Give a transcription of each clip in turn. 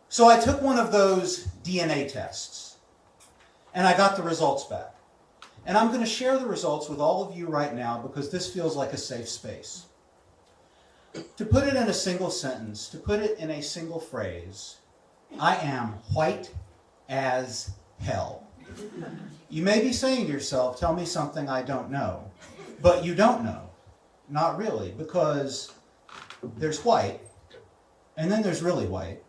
So I took one of those DNA tests, and I got the results back. And I'm going to share the results with all of you right now because this feels like a safe space. To put it in a single sentence, to put it in a single phrase, I am white as hell. You may be saying to yourself, tell me something I don't know. But you don't know. Not really, because there's white, and then there's really white,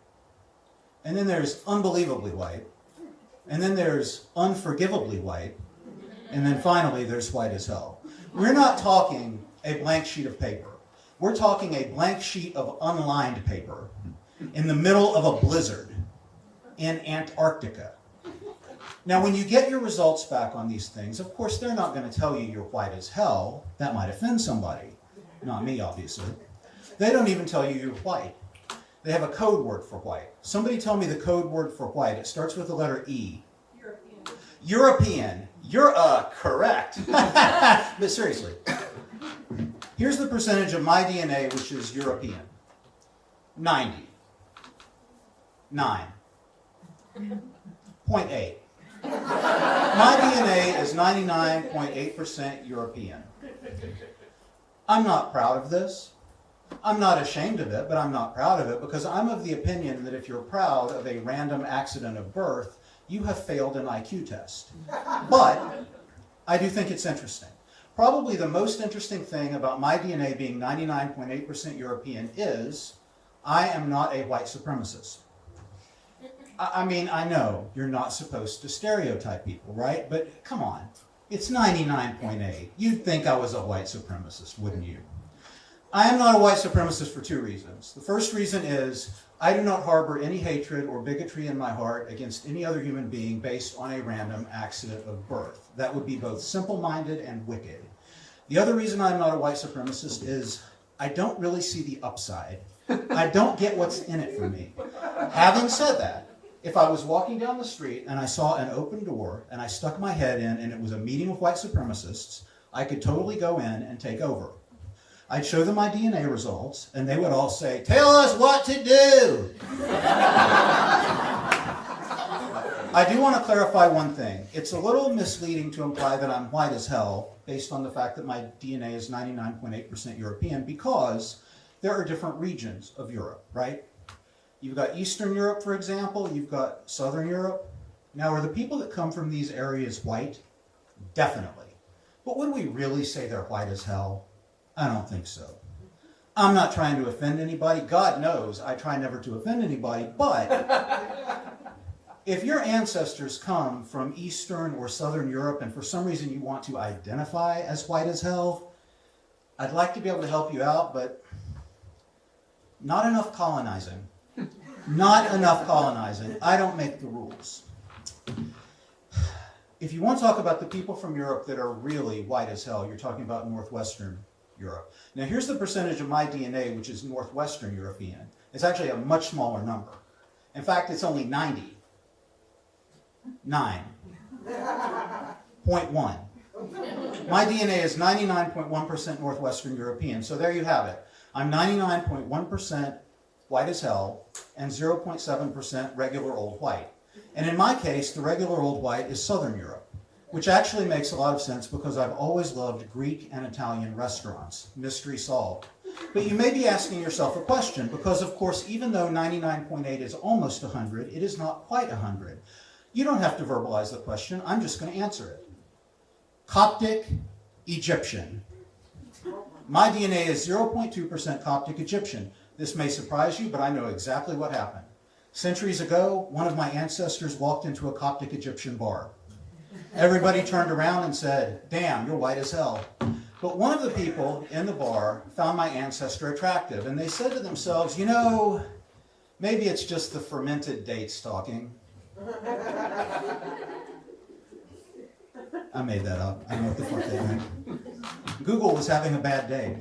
and then there's unbelievably white, and then there's unforgivably white, and then finally there's white as hell. We're not talking a blank sheet of paper. We're talking a blank sheet of unlined paper in the middle of a blizzard in Antarctica. Now, when you get your results back on these things, of course, they're not going to tell you you're white as hell. That might offend somebody. Not me, obviously. They don't even tell you you're white. They have a code word for white. Somebody tell me the code word for white. It starts with the letter E. European. European. You're correct. But seriously, here's the percentage of my DNA which is European. 90. 9.8. My DNA is 99.8% European. I'm not proud of this. I'm not ashamed of it, but I'm not proud of it because I'm of the opinion that if you're proud of a random accident of birth, you have failed an IQ test. But I do think it's interesting. Probably the most interesting thing about my DNA being 99.8% European is I am not a white supremacist. I mean, I know you're not supposed to stereotype people, right? But come on, it's 99.8. You'd think I was a white supremacist, wouldn't you? I am not a white supremacist for two reasons. The first reason is I do not harbor any hatred or bigotry in my heart against any other human being based on a random accident of birth. That would be both simple-minded and wicked. The other reason I'm not a white supremacist is I don't really see the upside. I don't get what's in it for me. Having said that, if I was walking down the street and I saw an open door and I stuck my head in and it was a meeting of white supremacists, I could totally go in and take over. I'd show them my DNA results and they would all say, tell us what to do. I do want to clarify one thing. It's a little misleading to imply that I'm white as hell based on the fact that my DNA is 99.8% European because there are different regions of Europe, right? You've got Eastern Europe, for example. You've got Southern Europe. Now, are the people that come from these areas white? Definitely. But would we really say they're white as hell? I don't think so. I'm not trying to offend anybody. God knows I try never to offend anybody. But if your ancestors come from Eastern or Southern Europe and for some reason you want to identify as white as hell, I'd like to be able to help you out, but not enough colonizing. Not enough colonizing. I don't make the rules. If you want to talk about the people from Europe that are really white as hell, you're talking about Northwestern Europe. Now here's the percentage of my DNA which is Northwestern European. It's actually a much smaller number. In fact, it's only 90. 9.1. My DNA is 99.1% Northwestern European. So there you have it. I'm 99.1% white as hell and 0.7% regular old white. And in my case, the regular old white is Southern Europe, which actually makes a lot of sense because I've always loved Greek and Italian restaurants. Mystery solved. But you may be asking yourself a question because, of course, even though 99.8 is almost 100, it is not quite 100. You don't have to verbalize the question. I'm just going to answer it. Coptic Egyptian. My DNA is 0.2% Coptic Egyptian. This may surprise you, but I know exactly what happened. Centuries ago, one of my ancestors walked into a Coptic Egyptian bar. Everybody turned around and said, damn, you're white as hell. But one of the people in the bar found my ancestor attractive, and they said to themselves, you know, maybe it's just the fermented dates talking. I made that up. I know what the fuck they meant. Google was having a bad day.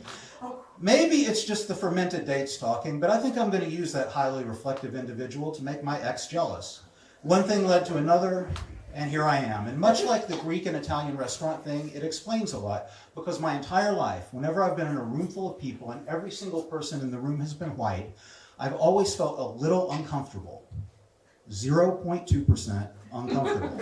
Maybe it's just the fermented dates talking, but I think I'm going to use that highly reflective individual to make my ex jealous. One thing led to another, and here I am. And much like the Greek and Italian restaurant thing, it explains a lot, because my entire life, whenever I've been in a room full of people and every single person in the room has been white, I've always felt a little uncomfortable. 0.2% uncomfortable.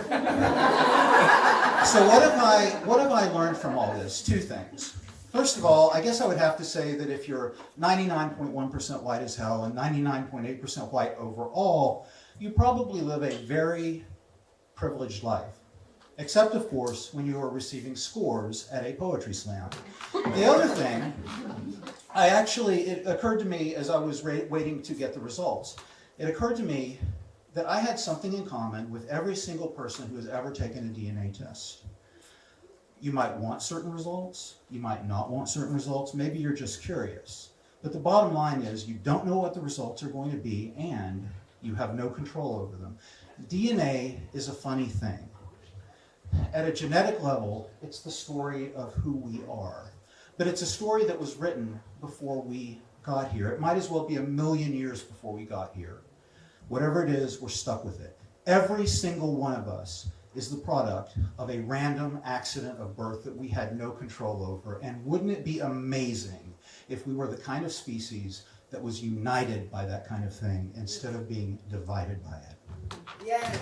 So what have I learned from all this? Two things. First of all, I guess I would have to say that if you're 99.1% white as hell and 99.8% white overall, you probably live a very privileged life. Except, of course, when you are receiving scores at a poetry slam. The other thing, it occurred to me as I was waiting to get the results, it occurred to me that I had something in common with every single person who has ever taken a DNA test. You might want certain results, you might not want certain results, maybe you're just curious. But the bottom line is you don't know what the results are going to be and you have no control over them. DNA is a funny thing. At a genetic level, it's the story of who we are. But it's a story that was written before we got here. It might as well be 1,000,000 years before we got here. Whatever it is, we're stuck with it. Every single one of us is the product of a random accident of birth that we had no control over. And wouldn't it be amazing if we were the kind of species that was united by that kind of thing instead of being divided by it? Yes.